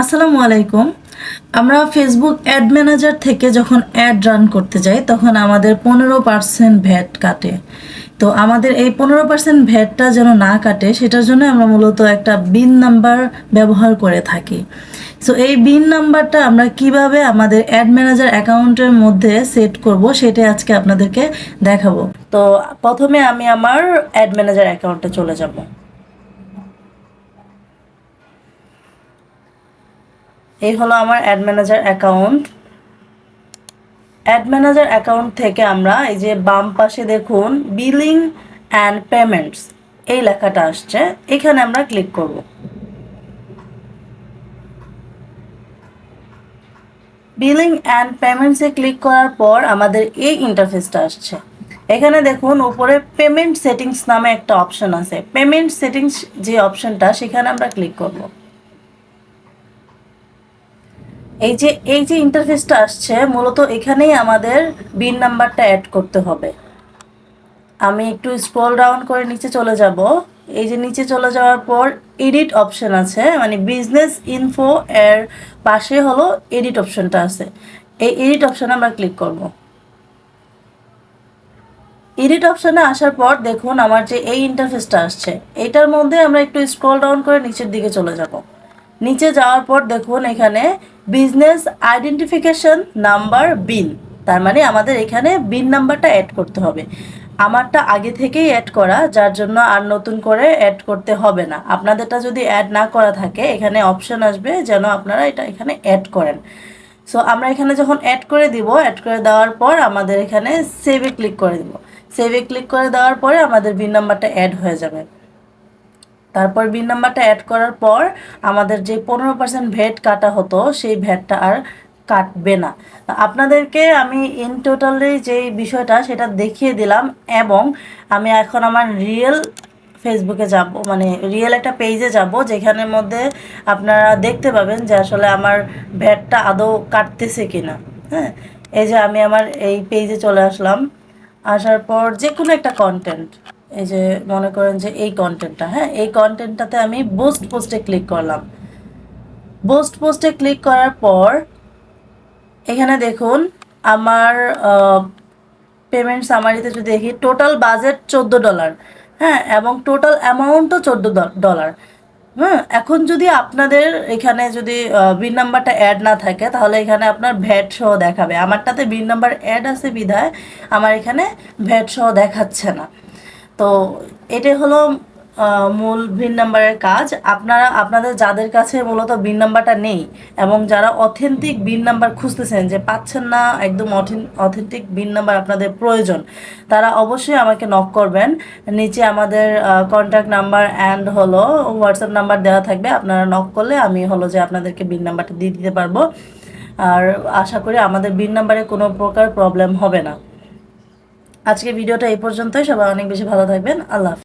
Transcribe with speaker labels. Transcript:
Speaker 1: আসসালামু আলাইকুম। আমরা ফেসবুক অ্যাড ম্যানেজার থেকে যখন অ্যাড রান করতে যাই তখন আমাদের 15% ভ্যাট কাটে। তো আমাদের এই 15% ভ্যাটটা যেন না কাটে সেটার জন্য আমরা মূলত একটা বিন নাম্বার ব্যবহার করে থাকি। সো এই বিন নাম্বারটা আমরা কিভাবে আমাদের অ্যাড ম্যানেজার অ্যাকাউন্টের মধ্যে সেট করব সেটাই আজকে আপনাদেরকে দেখাবো। তো প্রথমে আমি আমার অ্যাড ম্যানেজার অ্যাকাউন্টে চলে যাব। এই হলো আমার add manager account. Add manager account থেকে আমরা এই যে বাম পাশে দেখুন বিলিং অ্যান্ড পেমেন্টস এই লেখাটা আসছে, এখানে আমরা ক্লিক করব। বিলিং অ্যান্ড পেমেন্টসে ক্লিক করার পর আমাদের এই ইন্টারফেসটা আসছে। এখানে দেখুন উপরে পেমেন্ট সেটিংস নামে একটা অপশন আছে। পেমেন্ট সেটিংস যে অপশনটা সেখানে আমরা ক্লিক করব। এই যে ইন্টারফেসটা আসছে মূলত এখানেই আমাদের বিন নাম্বারটা অ্যাড করতে হবে। আমি একটু স্ক্রল ডাউন করে নিচে চলে যাব। এই যে নিচে চলে যাওয়ার পর এডিট অপশন আছে, মানে বিজনেস ইনফো এর পাশে হলো এডিট অপশনটা আছে। এই এডিট অপশনে আমরা ক্লিক করব। এডিট অপশনে আসার পর দেখুন আমার যে এই ইন্টারফেসটা আসছে, এটার মধ্যে আমরা একটু স্ক্রল ডাউন করে নিচের দিকে চলে যাব। নিচে যাওয়ার পর দেখুন এখানে বিজনেস আইডেন্টিফিকেশন নাম্বার বিন, তার মানে আমাদের এখানে বিন নাম্বারটা অ্যাড করতে হবে। আমারটা আগে থেকেই অ্যাড করা, যার জন্য আর নতুন করে অ্যাড করতে হবে না। আপনাদেরটা যদি অ্যাড না করা থাকে এখানে অপশন আসবে যেন আপনারা এটা এখানে অ্যাড করেন। সো আমরা এখানে যখন অ্যাড করে দিব, অ্যাড করে দেওয়ার পর আমাদের এখানে সেভে ক্লিক করে দিব। সেভে ক্লিক করে দেওয়ার পরে আমাদের বিন নাম্বারটা অ্যাড হয়ে যাবে। তারপর বিন নাম্বারটা অ্যাড করার পর আমাদের যে 15% ভ্যাট কাটা হতো সেই ভ্যাটটা আর কাটবে না। আপনাদেরকে আমি ইন টোটালি যে বিষয়টা সেটা দেখিয়ে দিলাম, এবং আমি এখন আমার রিয়েল ফেসবুকে যাব, মানে রিয়েল একটা পেজে যাব যেখানের মধ্যে আপনারা দেখতে পাবেন যে আসলে আমার ভ্যাটটা আদৌ কাটতেছে কিনা। হ্যাঁ, এই যে আমি আমার এই পেজে চলে আসলাম। আসার পর যে কোনো একটা কন্টেন্ট, এই যে মনে করেন যে এই কন্টেন্টটা, হ্যাঁ এই কন্টেন্টটাতে আমি বুস্ট পোস্টে ক্লিক করলাম। বুস্ট পোস্টে ক্লিক করার পর এখানে দেখুন আমার পেমেন্ট সামারিতে যদি দেখি টোটাল বাজেট $14, হ্যাঁ, এবং টোটাল অ্যামাউন্টও $14। হ্যাঁ, এখন যদি আপনাদের এখানে যদি বিন নাম্বারটা অ্যাড না থাকে তাহলে এখানে আপনার ভ্যাট সহ দেখাবে। আমারটাতে বিন নাম্বার অ্যাড আছে বিধায় আমার এখানে ভ্যাট সহ দেখাচ্ছে না। তো এটাই হলো মূল বিন নাম্বারের কাজ। আপনারা আপনাদের যাদের কাছে মূলত বিন নাম্বারটা নেই এবং যারা অথেন্টিক বিন নাম্বার খুঁজতেছেন, যে পাচ্ছেন না একদম অথেন্টিক বিন নাম্বার আপনাদের প্রয়োজন, তারা অবশ্যই আমাকে নক করবেন। নিচে আমাদের কন্ট্যাক্ট নাম্বার অ্যান্ড হলো হোয়াটসঅ্যাপ নাম্বার দেওয়া থাকবে। আপনারা নক করলে আমি হলো যে আপনাদেরকে বিন নাম্বারটা দিয়ে দিতে পারবো। আর আশা করি আমাদের বিন নাম্বারে কোনো প্রকার প্রবলেম হবে না। আজকে ভিডিওটা এই পর্যন্তই। সবাই অনেক বেশি ভালো থাকবেন। আল্লাহ হাফেজ।